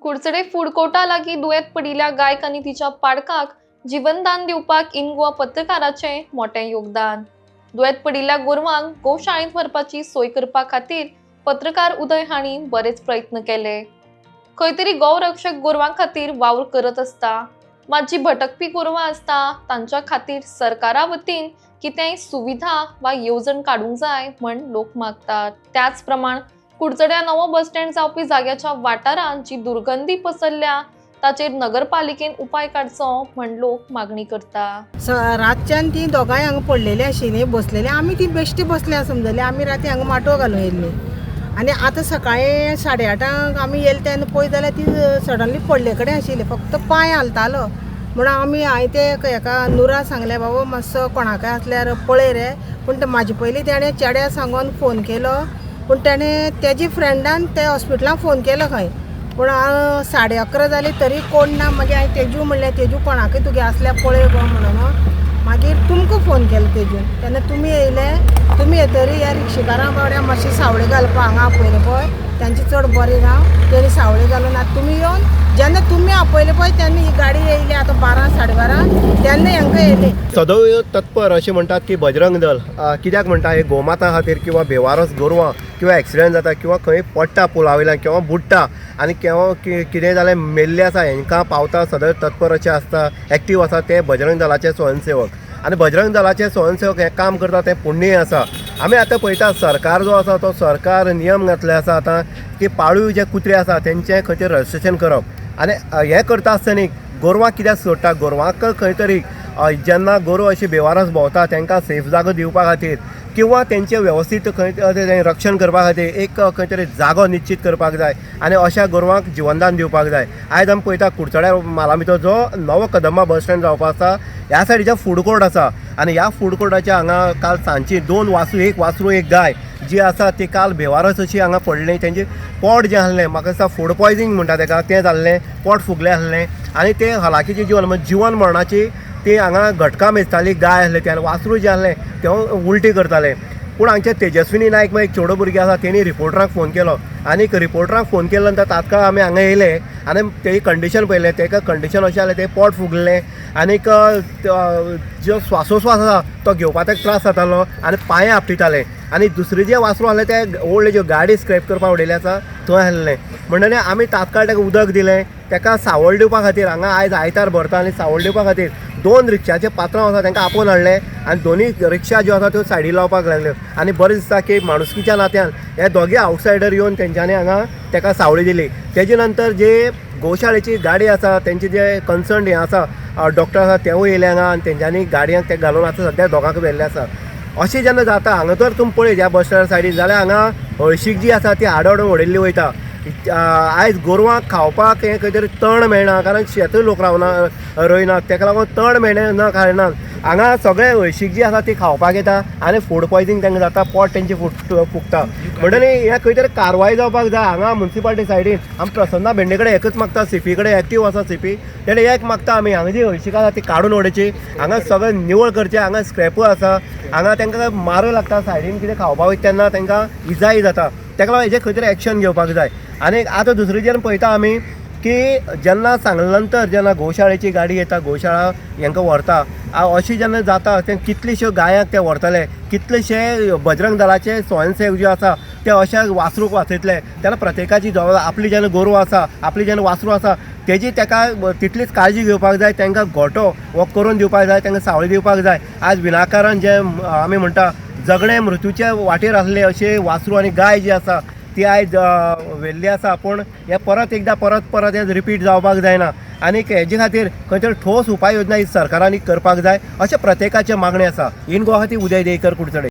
Kudchade food Carta लागीं दुयेंत पडिल्ल्या गायक आनी तिच्या पाडकाक जीवनदान दिवपाक इन गोवा पत्रकाराचें मोठें योगदान। दुयेंत पडिल्ल्या गोरवांक गोशाळेंत व्हरपाची सोय करपा खातीर पत्रकार उदय हांणी बरेच प्रयत्न केले। खंय तरी गौरक्षक गोरवां खातीर वावर करत आसता, मात जी भटकपी गोरवां आसता तांच्या खातीर सरकारा वतीन कितेंय सुविधा वा येवजण काडूंक जाय म्हण लोक मागतात। त्याच प्रमाण कुडचड्या नवो बस स्टँड जावपी जाग्याच्या वाठारांत जी दुर्गंधी पसरल्या ताचेर नगरपालिकेन उपाय काडचो म्हण लोक मागणी करता। रातच्यान ती दोगांय हांगा पडलेली आशिल्ली, बसलेली आमी ती बेश्टी बसल्या समजली। आमी राती हांगा माटो घालून येयल्ली आनी आतां सकाळी 8:30 आमी येयले तेन्ना पळयत जाल्यार ती सडनली पडले कडेन आशिल्ली, फक्त पांय हालतालो म्हणून आमी हांवें ते एका नुरा सांगलें, बाबा मातसो कोणाकय आसल्यार पळय रे। पूण म्हाजे पयलीं तेणें चेड्या सांगून फोन केलो, पूण तेणें तेजी फ्रेंडान ते हॉस्पिटलांत फोन केलो खंय, पूण 11:30 जाली तरी कोण ना। मागीर हांवें तेजू म्हणलें, तेजू कोणाकय तुगे आसल्यार पळय गो म्हणून। मागीर तुमकां फोन केलो तेजून, तेन्ना तुमी येयले। तुमी येतरी ह्या रिक्षेकारां बाबड्या मातशी सावळी घालपा हांगा आपयले पळय, तांची चड बरी ना, तेणी सावळी घालून आतां तुमी येवन जेन्ना तुमी आपयले पळय तेन्ना ही गाडी येयली आतां 12-12:30 तेन्ना हांकां येयली। सदैव तत्पर अशें म्हणटात की बजरंग दल कित्याक म्हणटा हे गोमाता खातीर किंवा बेवारस गोरवां किंवा एक्सिडेंट जाता किंवा खंय पडटा पुला वयल्यान किंवा बुडटा आनी केव्हा कितें जालें मेल्ले आसा हांकां पावता सदैव तत्पर अशें आसता, एक्टीव आसा ते बजरंग दलाचे स्वयंसेवक। आनी बजरंग दलाचे स्वयंसेवक हें काम करता तें पुण्य आसा। आमी आतां पळयता सरकार जो आसा तो सरकार नियम घातले आसा आतां की पाळीव जे कुत्रे आसा तेंचें खंय तरी रजिस्ट्रेशन करप। आनी हें करता आसतना गोरवां कित्याक सोडटा, गोरवांक खंय तरी जेन्ना गोरवां अशी बेवारस भोंवता तांकां सेफ जागो दिवपा खातीर किंवा तेंचें वेवस्थीत खंय रक्षण करपा खातीर एक खंय तरी जागो निश्चित करपाक जाय आनी अशा गोरवांक जीवनदान दिवपाक जाय। आयज आमी पळयता कुडचड्या म्हाला भितर जो नवो कदंबा बस स्टँड जावपा आसा ह्या सायडीच्या फूड कोर्ट आसा आनी ह्या फूड कोर्टाच्या हांगा काल सांजची 2 वासरू, एक वासरू एक गाय जी आसा ती काल बेवारस अशी हांगा पडली। तेंचें पोट जें आसलें म्हाका दिसता फूड पॉयजनिंग म्हणटा तेका तें जाल्लें, पोट फुगलें आसलें आनी तें हलाखीचें जीवन मरणाची ती हांगा घटकां मेजताली गाय आसली ती आनी वासरू जें आसलें तें उलटी करतालें। पूण हांगचे तेजस्विनी नायक एक चेडो भुरगें आसा तेणी रिपोर्टराक फोन केलो आनी रिपोर्टराक फोन केले नंतर तात्काळ आमी हांगा येयले आनी तेजी कंडिशन पळयलें। तेका कंडिशन अशें जालें तें पोट फुगलें आनीक जो स्वासोस्वास आसा तो घेवपाक ताका त्रास जातालो आनी पांय आपटिताले। आनी दुसरें जें वासरू आसलें तें ओल्ड ज्यो गाडी स्क्रॅप करपाक उडयल्ली आसा थंय आसलें म्हणटकीर आमी तात्काळ ताका उदक दिलें, ताका सावळ दिवपा खातीर हांगा आयज आयतार भरता आनी सावळ दिवपा खातीर 2 रिक्षाचे पात्रांव आसा तांकां आपोवन हाडलें आनी दोनूय रिक्षा ज्यो आसा त्यो सायडी लावपाक लागल्यो। आनी बरें दिसता की माणुसकीच्या नात्यान हे दोगे आवटसायडर येवन तेंच्यांनी हांगा ताका सावळी दिली। तेजे नंतर जे गोशाळेची गाडी आसा तेंचे जे कन्सर्न हें आसा डॉक्टर आसा तेवूय येयले हांगा आनी तेंच्यांनी गाडयांक ते घालून आतां सद्या दोगांक व्हेल्ले आसा। अशें जेन्ना जाता हांगा जर तुमी पळयत ह्या बस स्टँडा सायडीन जाल्यार हांगा हळशीक जी आसा ती आडोडून उडयल्ली वयता। आयज गोरवांक खावपाक हें खंय तरी तण मेळना, कारण शेतूय लोक रोयनात, ताका लागून तण मेळना कारणान हांगा सगळे हळशीक जी आसा ती खावपाक येता आनी फूड पॉयजनिंग तांकां जाता, पोट तेंचें फुगता। म्हणटकीर हें खंय तरी कारवाय जावपाक जाय। हांगा म्युन्सिपालिटी सायडीन आमी प्रसन्ना भेंडे कडेन एकच मागता, सीपी कडेन एक्टीव आसा सीपी, तेणें एक मागता आमी हांगा जी हळशीक आसा ती काडून उडोवची, हांगा सगळें निवळ करचें। हांगा स्क्रॅपूय आसा, हांगा तांकां मारो लागता, सायडीन कितें खावपाक वयता तेन्ना तांकां इजाय जाता, ताका लागून हेजेर खंय तरी एक्शन घेवपाक जाय। आनी आतां दुसरें जेन्ना पळयता आमी की जेन्ना सांगले नंतर जेन्ना गोशाळेची गाडी येता, गोशाळा हांकां व्हरता, अशी जेन्ना जाता तेन्ना कितलेश्यो गायांक ते व्हरतले, कितलेशे बजरंग दलाचे स्वयंसेवक जे आसा ते अशा वासरूक वाचयतले, तेन्ना प्रत्येकाची जबाबदारी आपली जेन्ना गोरवां आसा, आपली जेन्ना वासरू आसा तेजी ताका तितलीच काळजी घेवपाक जाय, तांकां गोठो हो करून दिवपाक जाय, तांकां सावळी दिवपाक जाय। आज विनाकारण जे आमी म्हणटा जगणे मृत्यूचे वाटेर आसले अशे वासरू आनी गाय जी आसा ती आयज व्हेल्ली आसा। पूण हें परत हें रिपीट जावपाक जायना आनी हेजे खातीर खंय तरी ठोस उपाय योजना ही सरकारांनी करपाक जाय अशें प्रत्येकाचे मागणी आसा। इन गोवा खातीर उदय देयकर, कुडचडे।